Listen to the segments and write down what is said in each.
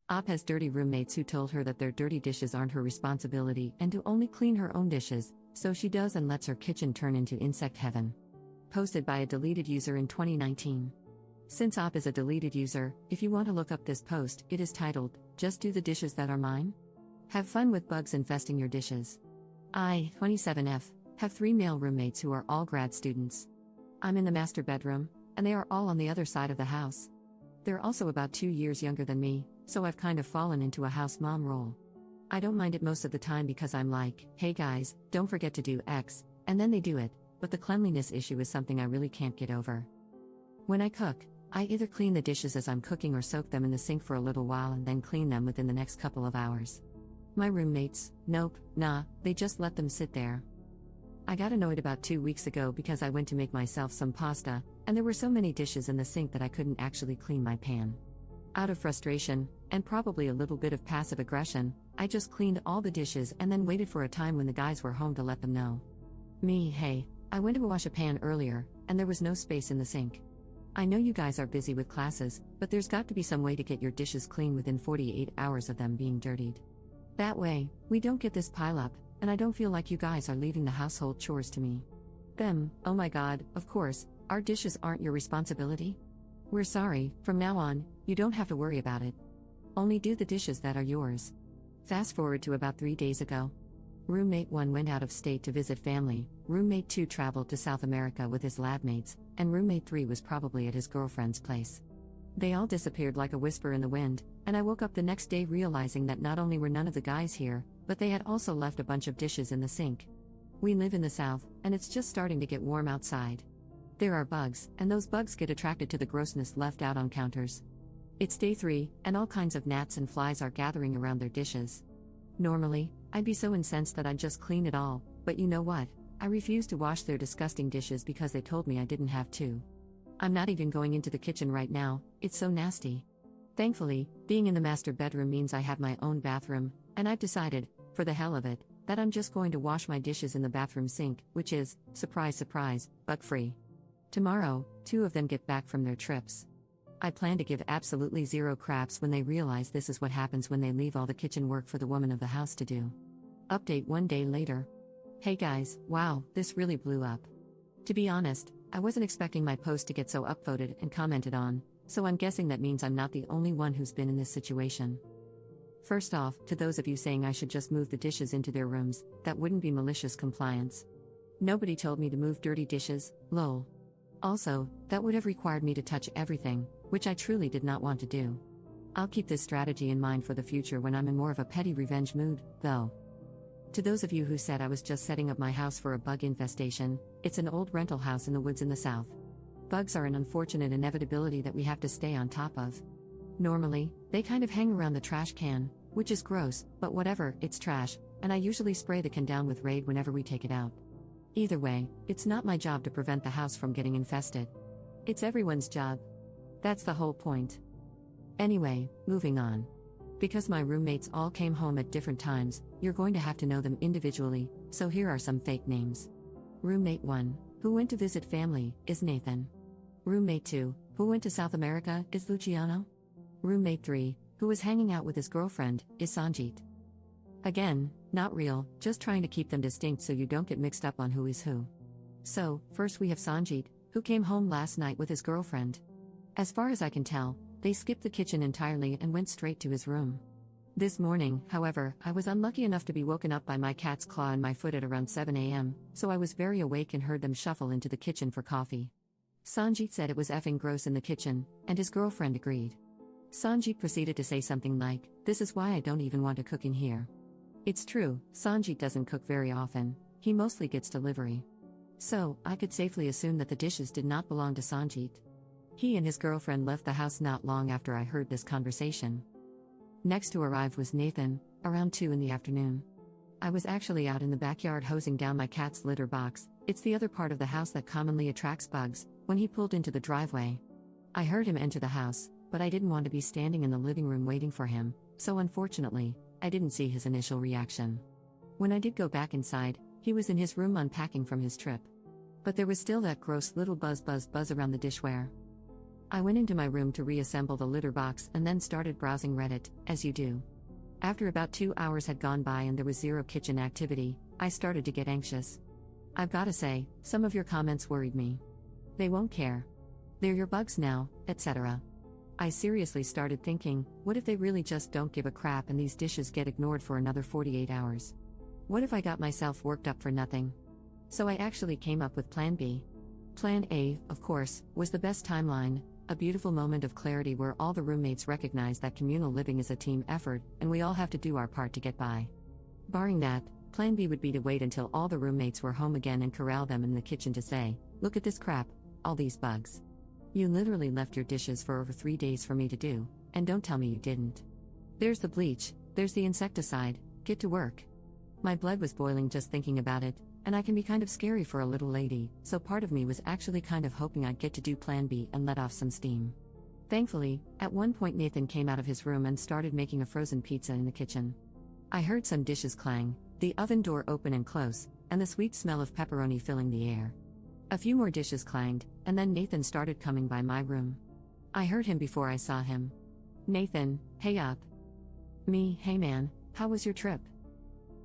Op has dirty roommates who told her that their dirty dishes aren't her responsibility and to only clean her own dishes, so she does and lets her kitchen turn into insect heaven. Posted by a deleted user in 2019. Since Op is a deleted user, if you want to look up this post, it is titled, "Just Do the Dishes That Are Mine?" Have fun with bugs infesting your dishes. I, 27F, have 3 male roommates who are all grad students. I'm in the master bedroom, and they are all on the other side of the house. They're also about 2 years younger than me, so I've kind of fallen into a house mom role. I don't mind it most of the time because I'm like, hey guys, don't forget to do X, and then they do it, but the cleanliness issue is something I really can't get over. When I cook, I either clean the dishes as I'm cooking or soak them in the sink for a little while and then clean them within the next couple of hours. My roommates, nope, nah, they just let them sit there. I got annoyed about 2 weeks ago because I went to make myself some pasta, and there were so many dishes in the sink that I couldn't actually clean my pan. Out of frustration, and probably a little bit of passive aggression, I just cleaned all the dishes and then waited for a time when the guys were home to let them know. Hey, I went to wash a pan earlier, and there was no space in the sink. I know you guys are busy with classes, but there's got to be some way to get your dishes clean within 48 hours of them being dirtied. That way, we don't get this pileup, and I don't feel like you guys are leaving the household chores to me. Them, oh my god, of course, our dishes aren't your responsibility? We're sorry, from now on, you don't have to worry about it. Only do the dishes that are yours. Fast forward to about 3 days ago. Roommate 1 went out of state to visit family, roommate 2 traveled to South America with his lab mates, and roommate 3 was probably at his girlfriend's place. They all disappeared like a whisper in the wind, and I woke up the next day realizing that not only were none of the guys here, but they had also left a bunch of dishes in the sink. We live in the South, and it's just starting to get warm outside. There are bugs, and those bugs get attracted to the grossness left out on counters. It's day 3, and all kinds of gnats and flies are gathering around their dishes. Normally, I'd be so incensed that I'd just clean it all, but you know what? I refuse to wash their disgusting dishes because they told me I didn't have to. I'm not even going into the kitchen right now, it's so nasty. Thankfully, being in the master bedroom means I have my own bathroom, and I've decided, for the hell of it, that I'm just going to wash my dishes in the bathroom sink, which is, surprise surprise, bug-free. Tomorrow, 2 of them get back from their trips. I plan to give absolutely zero craps when they realize this is what happens when they leave all the kitchen work for the woman of the house to do. Update 1 day later. Hey guys, wow, this really blew up. To be honest, I wasn't expecting my post to get so upvoted and commented on, so I'm guessing that means I'm not the only one who's been in this situation. First off, to those of you saying I should just move the dishes into their rooms, that wouldn't be malicious compliance. Nobody told me to move dirty dishes, lol. Also, that would have required me to touch everything, which I truly did not want to do. I'll keep this strategy in mind for the future when I'm in more of a petty revenge mood, though. To those of you who said I was just setting up my house for a bug infestation, it's an old rental house in the woods in the South. Bugs are an unfortunate inevitability that we have to stay on top of. Normally, they kind of hang around the trash can, which is gross, but whatever, it's trash, and I usually spray the can down with Raid whenever we take it out. Either way, it's not my job to prevent the house from getting infested. It's everyone's job. That's the whole point. Anyway, moving on. Because my roommates all came home at different times, you're going to have to know them individually, so here are some fake names. Roommate 1, who went to visit family, is Nathan. Roommate 2, who went to South America, is Luciano. Roommate 3, who was hanging out with his girlfriend, is Sanjit. Again, not real, just trying to keep them distinct so you don't get mixed up on who is who. So, first we have Sanjit, who came home last night with his girlfriend. As far as I can tell, they skipped the kitchen entirely and went straight to his room. This morning, however, I was unlucky enough to be woken up by my cat's claw in my foot at around 7 a.m., so I was very awake and heard them shuffle into the kitchen for coffee. Sanjit said it was effing gross in the kitchen, and his girlfriend agreed. Sanjit proceeded to say something like, "This is why I don't even want to cook in here." It's true, Sanjit doesn't cook very often, he mostly gets delivery. So, I could safely assume that the dishes did not belong to Sanjit. He and his girlfriend left the house not long after I heard this conversation. Next to arrive was Nathan, around 2 in the afternoon. I was actually out in the backyard hosing down my cat's litter box, it's the other part of the house that commonly attracts bugs, when he pulled into the driveway. I heard him enter the house, but I didn't want to be standing in the living room waiting for him, so unfortunately, I didn't see his initial reaction. When I did go back inside, he was in his room unpacking from his trip. But there was still that gross little buzz around the dishware. I went into my room to reassemble the litter box and then started browsing Reddit, as you do. After about 2 hours had gone by and there was zero kitchen activity, I started to get anxious. I've gotta say, some of your comments worried me. They won't care. They're your bugs now, etc. I seriously started thinking, what if they really just don't give a crap and these dishes get ignored for another 48 hours? What if I got myself worked up for nothing? So I actually came up with Plan B. Plan A, of course, was the best timeline, a beautiful moment of clarity where all the roommates recognize that communal living is a team effort and we all have to do our part to get by. Barring that, Plan B would be to wait until all the roommates were home again and corral them in the kitchen to say, look at this crap, all these bugs. You literally left your dishes for over 3 days for me to do, and don't tell me you didn't. There's the bleach, there's the insecticide, get to work. My blood was boiling just thinking about it, and I can be kind of scary for a little lady, so part of me was actually kind of hoping I'd get to do Plan B and let off some steam. Thankfully, at one point Nathan came out of his room and started making a frozen pizza in the kitchen. I heard some dishes clang, the oven door open and close, and the sweet smell of pepperoni filling the air. A few more dishes clanged, and then Nathan started coming by my room. I heard him before I saw him. Nathan, hey up. Me, hey man, how was your trip?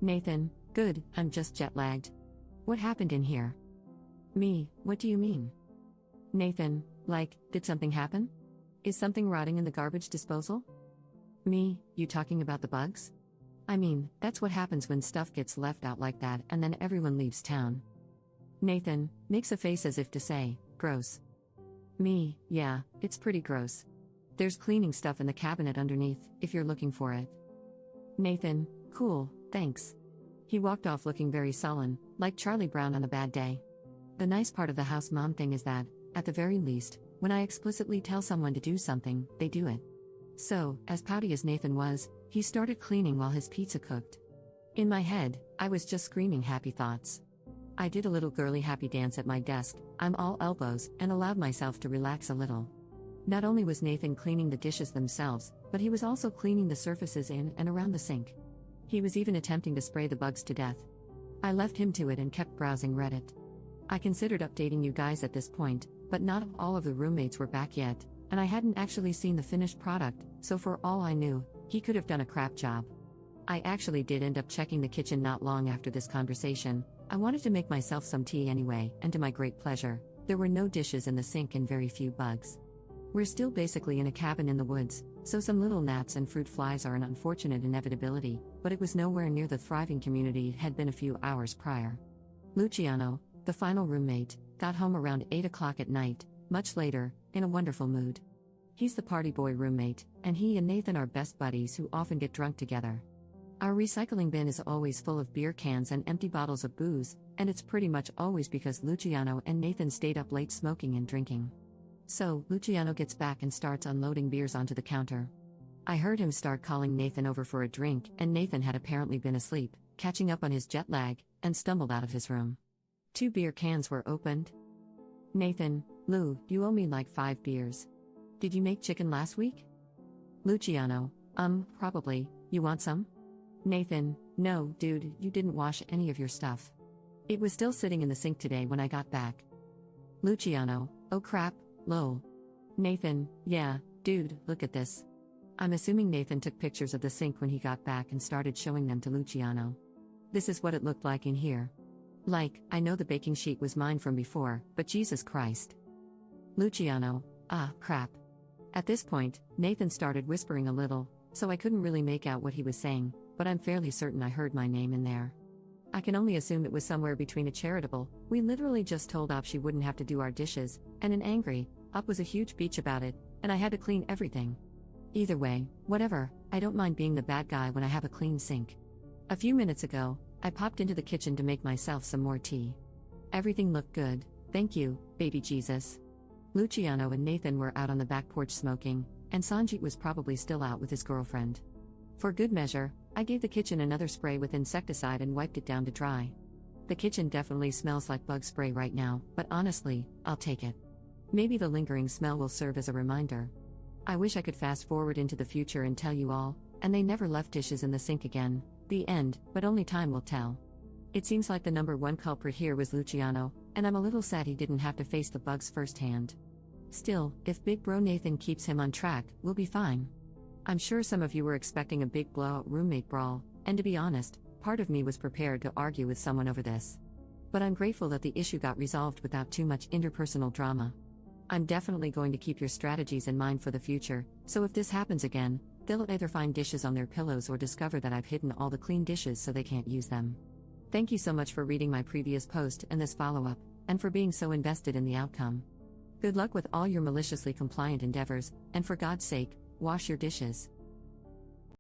Nathan, good, I'm just jet lagged. What happened in here? Me, what do you mean? Nathan, like, did something happen? Is something rotting in the garbage disposal? Me, you talking about the bugs? I mean, that's what happens when stuff gets left out like that and then everyone leaves town. Nathan, makes a face as if to say, gross. Me, yeah, it's pretty gross. There's cleaning stuff in the cabinet underneath, if you're looking for it. Nathan, cool, thanks. He walked off looking very sullen, like Charlie Brown on a bad day. The nice part of the house mom thing is that, at the very least, when I explicitly tell someone to do something, they do it. So, as pouty as Nathan was, he started cleaning while his pizza cooked. In my head, I was just screaming happy thoughts. I did a little girly happy dance at my desk, I'm all elbows, and allowed myself to relax a little. Not only was Nathan cleaning the dishes themselves, but he was also cleaning the surfaces in and around the sink. He was even attempting to spray the bugs to death. I left him to it and kept browsing Reddit. I considered updating you guys at this point, but not all of the roommates were back yet, and I hadn't actually seen the finished product, so for all I knew, he could have done a crap job. I actually did end up checking the kitchen not long after this conversation. I wanted to make myself some tea anyway, and to my great pleasure, there were no dishes in the sink and very few bugs. We're still basically in a cabin in the woods, so some little gnats and fruit flies are an unfortunate inevitability, but it was nowhere near the thriving community it had been a few hours prior. Luciano, the final roommate, got home around 8 o'clock at night, much later, in a wonderful mood. He's the party boy roommate, and he and Nathan are best buddies who often get drunk together. Our recycling bin is always full of beer cans and empty bottles of booze, and it's pretty much always because Luciano and Nathan stayed up late smoking and drinking. So, Luciano gets back and starts unloading beers onto the counter. I heard him start calling Nathan over for a drink, and Nathan had apparently been asleep, catching up on his jet lag, and stumbled out of his room. 2 beer cans were opened. Nathan, Lou, you owe me like 5 beers. Did you make chicken last week? Luciano, probably, you want some? Nathan, no, dude, you didn't wash any of your stuff. It was still sitting in the sink today when I got back. Luciano, oh crap, lol. Nathan, yeah, dude, look at this. I'm assuming Nathan took pictures of the sink when he got back and started showing them to Luciano. This is what it looked like in here. Like, I know the baking sheet was mine from before, but Jesus Christ. Luciano, crap. At this point, Nathan started whispering a little, so I couldn't really make out what he was saying, but I'm fairly certain I heard my name in there. I can only assume it was somewhere between a charitable, we literally just told Op she wouldn't have to do our dishes, and an angry, Op was a huge bitch about it, and I had to clean everything. Either way, whatever, I don't mind being the bad guy when I have a clean sink. A few minutes ago, I popped into the kitchen to make myself some more tea. Everything looked good, thank you, baby Jesus. Luciano and Nathan were out on the back porch smoking, and Sanjit was probably still out with his girlfriend. For good measure, I gave the kitchen another spray with insecticide and wiped it down to dry. The kitchen definitely smells like bug spray right now, but honestly, I'll take it. Maybe the lingering smell will serve as a reminder. I wish I could fast forward into the future and tell you all, and they never left dishes in the sink again, the end, but only time will tell. It seems like the number one culprit here was Luciano, and I'm a little sad he didn't have to face the bugs firsthand. Still, if Big Bro Nathan keeps him on track, we'll be fine. I'm sure some of you were expecting a big blowout roommate brawl, and to be honest, part of me was prepared to argue with someone over this. But I'm grateful that the issue got resolved without too much interpersonal drama. I'm definitely going to keep your strategies in mind for the future, so if this happens again, they'll either find dishes on their pillows or discover that I've hidden all the clean dishes so they can't use them. Thank you so much for reading my previous post and this follow-up, and for being so invested in the outcome. Good luck with all your maliciously compliant endeavors, and for God's sake, wash your dishes.